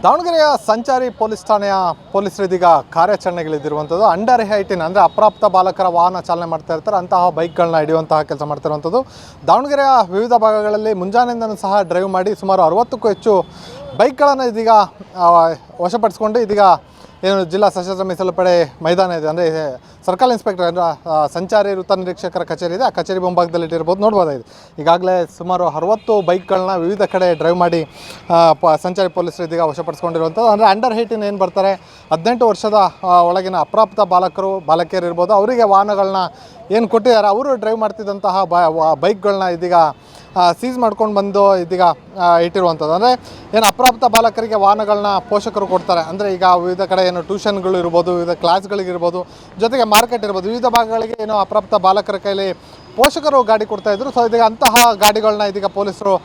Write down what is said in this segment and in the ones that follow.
ದಾವಣಗೆರೆಯ ಸಂಚಾರಿ ಪೊಲೀಸ್ ಠಾಣೆಯ ಪೊಲೀಸರು ಇದೀಗ ಕಾರ್ಯಾಚರಣೆಗಳಿದ್ದಿರುವಂಥದ್ದು. ಅಂಡರ್ 18 ಅಂದರೆ ಅಪ್ರಾಪ್ತ ಬಾಲಕರ ವಾಹನ ಚಾಲನೆ ಮಾಡ್ತಾ ಇರ್ತಾರೆ ಅಂತಹ ಬೈಕ್ಗಳನ್ನ ಹಿಡಿಯುವಂತಹ ಕೆಲಸ ಮಾಡ್ತಿರುವಂಥದ್ದು. ದಾವಣಗೆರೆಯ ವಿವಿಧ ಭಾಗಗಳಲ್ಲಿ ಮುಂಜಾನೆಯಿಂದನೂ ಸಹ ಡ್ರೈವ್ ಮಾಡಿ ಸುಮಾರು 60ಕ್ಕೂ ಹೆಚ್ಚು ಬೈಕ್ಗಳನ್ನು ಇದೀಗ ವಶಪಡಿಸಿಕೊಂಡು ಇದೀಗ ಏನು ಜಿಲ್ಲಾ ಸಶಸ್ತ್ರ ಮೀಸಲು ಪಡೆ ಮೈದಾನ ಇದೆ, ಅಂದರೆ ಸರ್ಕಲ್ ಇನ್ಸ್ಪೆಕ್ಟರ್ ಅಂದರೆ ಸಂಚಾರಿ ವೃತ್ತ ನಿರೀಕ್ಷಕರ ಕಚೇರಿ ಇದೆ, ಆ ಕಚೇರಿ ಮುಂಭಾಗದಲ್ಲಿ ಇಟ್ಟಿರ್ಬೋದು, ನೋಡ್ಬೋದಾಗಿದೆ. ಈಗಾಗಲೇ ಸುಮಾರು 60 ಬೈಕ್ಗಳನ್ನ ವಿವಿಧ ಕಡೆ ಡ್ರೈವ್ ಮಾಡಿ ಸಂಚಾರಿ ಪೊಲೀಸರು ಇದೀಗ ವಶಪಡಿಸ್ಕೊಂಡಿರುವಂಥದ್ದು. ಅಂದರೆ ಅಂಡರ್ 18 ಏನು ಬರ್ತಾರೆ, 18 ವರ್ಷದ ಒಳಗಿನ ಅಪ್ರಾಪ್ತ ಬಾಲಕಿಯರು ಇರ್ಬೋದು, ಅವರಿಗೆ ವಾಹನಗಳನ್ನ ಏನು ಕೊಟ್ಟಿದ್ದಾರೆ, ಅವರು ಡ್ರೈವ್ ಮಾಡ್ತಿದ್ದಂತಹ ಬೈಕ್ಗಳನ್ನ ಇದೀಗ ಸೀಸ್ ಮಾಡ್ಕೊಂಡು ಬಂದು ಇದೀಗ ಇಟ್ಟಿರುವಂಥದ್ದು. ಅಂದರೆ ಏನು ಅಪ್ರಾಪ್ತ ಬಾಲಕರಿಗೆ ವಾಹನಗಳನ್ನ ಪೋಷಕರು ಕೊಡ್ತಾರೆ, ಅಂದರೆ ಈಗ ವಿವಿಧ ಕಡೆ ಏನು ಟ್ಯೂಷನ್ಗಳು ಇರ್ಬೋದು, ವಿವಿಧ ಕ್ಲಾಸ್ಗಳಿಗಿರ್ಬೋದು, ಜೊತೆಗೆ ಮಾರ್ಕೆಟ್ ಇರ್ಬೋದು, ವಿವಿಧ ಭಾಗಗಳಿಗೆ ಏನು ಅಪ್ರಾಪ್ತ ಬಾಲಕರ ಕೈಲಿ ಪೋಷಕರು ಗಾಡಿ ಕೊಡ್ತಾಯಿದ್ರು. ಸೊ ಇದೀಗ ಅಂತಹ ಗಾಡಿಗಳನ್ನ ಇದೀಗ ಪೊಲೀಸರು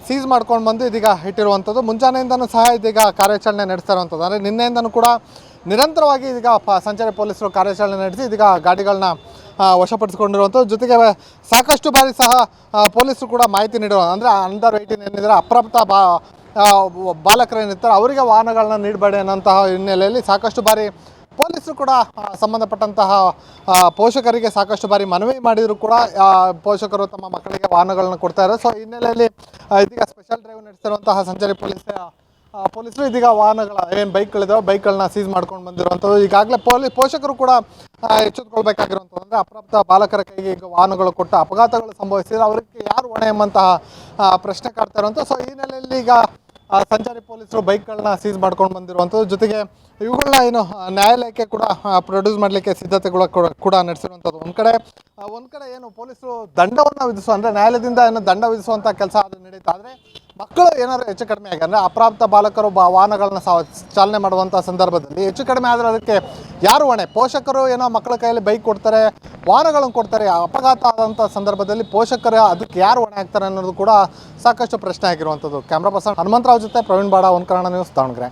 ಸೀಸ್ ಮಾಡ್ಕೊಂಡು ಬಂದು ಇದೀಗ ಇಟ್ಟಿರುವಂಥದ್ದು. ಮುಂಜಾನೆಯಿಂದನೂ ಸಹ ಇದೀಗ ಕಾರ್ಯಾಚರಣೆ ನಡೆಸ್ತಾ ಇರುವಂಥದ್ದು. ಅಂದರೆ ನಿನ್ನೆಯಿಂದನೂ ಕೂಡ ನಿರಂತರವಾಗಿ ಇದೀಗ ಸಂಚಾರಿ ಪೊಲೀಸರು ಕಾರ್ಯಾಚರಣೆ ನಡೆಸಿ ಇದೀಗ ಗಾಡಿಗಳನ್ನ ವಶಪಡಿಸಿಕೊಂಡಿರುವಂಥದ್ದು. ಜೊತೆಗೆ ಸಾಕಷ್ಟು ಬಾರಿ ಸಹ ಪೊಲೀಸರು ಕೂಡ ಮಾಹಿತಿ ನೀಡುವ, ಅಂದರೆ ಅಂಡರ್ 18 ಏನಿದ್ದಾರೆ ಅಪ್ರಾಪ್ತ ಬಾಲಕರೇನಿರ್ತಾರೆ ಅವರಿಗೆ ವಾಹನಗಳನ್ನ ನೀಡಬೇಡಿ ಅನ್ನೋಂತಹ ಹಿನ್ನೆಲೆಯಲ್ಲಿ ಸಾಕಷ್ಟು ಬಾರಿ ಪೊಲೀಸರು ಕೂಡ ಸಂಬಂಧಪಟ್ಟಂತಹ ಪೋಷಕರಿಗೆ ಸಾಕಷ್ಟು ಬಾರಿ ಮನವಿ ಮಾಡಿದರೂ ಕೂಡ ಪೋಷಕರು ತಮ್ಮ ಮಕ್ಕಳಿಗೆ ವಾಹನಗಳನ್ನ ಕೊಡ್ತಾ ಇದ್ದಾರೆ. ಸೊ ಹಿನ್ನೆಲೆಯಲ್ಲಿ ಇದೀಗ ಸ್ಪೆಷಲ್ ಡ್ರೈವ್ ನಡೆಸ್ತಿರುವಂತಹ ಸಂಚಾರಿ ಪೊಲೀಸರು ಇದೀಗ ವಾಹನಗಳ ಏನು ಬೈಕ್ಗಳಿದಾವೆ ಬೈಕ್ಗಳನ್ನ ಸೀಸ್ ಮಾಡ್ಕೊಂಡು ಬಂದಿರುವಂಥದ್ದು. ಈಗಾಗಲೇ ಪೋಷಕರು ಕೂಡ ಎಚ್ಚೆತ್ತುಕೊಳ್ಬೇಕಾಗಿರುವಂಥದ್ದು. ಅಂದರೆ ಅಪ್ರಾಪ್ತ ಬಾಲಕರ ಕೈಗೆ ಈಗ ವಾಹನಗಳು ಕೊಟ್ಟು ಅಪಘಾತಗಳು ಸಂಭವಿಸಿದರೆ ಅವರಿಗೆ ಯಾರು ಹೊಣೆ ಎಂಬಂತಹ ಪ್ರಶ್ನೆ ಕಾಡ್ತಾ ಇರುವಂಥದ್ದು. ಸೊ ಈ ಹಿನ್ನೆಲೆಯಲ್ಲಿ ಈಗ ಸಂಚಾರಿ ಪೊಲೀಸರು ಬೈಕ್ಗಳನ್ನ ಸೀಸ್ ಮಾಡ್ಕೊಂಡು ಬಂದಿರುವಂಥದ್ದು. ಜೊತೆಗೆ ಇವುಗಳನ್ನ ಏನು ನ್ಯಾಯಾಲಯಕ್ಕೆ ಕೂಡ ಪ್ರೊಡ್ಯೂಸ್ ಮಾಡಲಿಕ್ಕೆ ಸಿದ್ಧತೆಗಳು ಕೂಡ ನಡೆಸಿರುವಂಥದ್ದು. ಒಂದು ಕಡೆ ಏನು ಪೊಲೀಸರು ದಂಡವನ್ನು ವಿಧಿಸುವ, ಅಂದರೆ ನ್ಯಾಯಾಲಯದಿಂದ ಏನು ದಂಡ ವಿಧಿಸುವಂಥ ಕೆಲಸ ಅದು ನಡೀತಾ, ಆದರೆ ಮಕ್ಕಳು ಏನಾದರೂ ಹೆಚ್ಚು ಕಡಿಮೆ ಆಗಿ, ಅಂದರೆ ಅಪ್ರಾಪ್ತ ಬಾಲಕರು ವಾಹನಗಳನ್ನ ಚಾಲನೆ ಮಾಡುವಂಥ ಸಂದರ್ಭದಲ್ಲಿ ಹೆಚ್ಚು ಕಡಿಮೆ ಆದರೆ ಅದಕ್ಕೆ ಯಾರು ಹೊಣೆ? ಪೋಷಕರು ಏನೋ ಮಕ್ಕಳ ಕೈಯಲ್ಲಿ ಬೈಕ್ ಕೊಡ್ತಾರೆ, ವಾಹನಗಳನ್ನು ಕೊಡ್ತಾರೆ, ಅಪಘಾತ ಆದಂಥ ಸಂದರ್ಭದಲ್ಲಿ ಪೋಷಕರು ಅದಕ್ಕೆ ಯಾರು ಹೊಣೆ ಆಗ್ತಾರೆ ಅನ್ನೋದು ಕೂಡ ಸಾಕಷ್ಟು ಪ್ರಶ್ನೆ ಆಗಿರುವಂಥದ್ದು. ಕ್ಯಾಮ್ರಾ ಪರ್ಸನ್ ಹನುಮಂತರಾವ್ ಜೊತೆ ಪ್ರವೀಣ್ ಬಾಡ, ಒಂದು ಕನ್ನಡ ನ್ಯೂಸ್, ದಾವಣಗೆರೆ.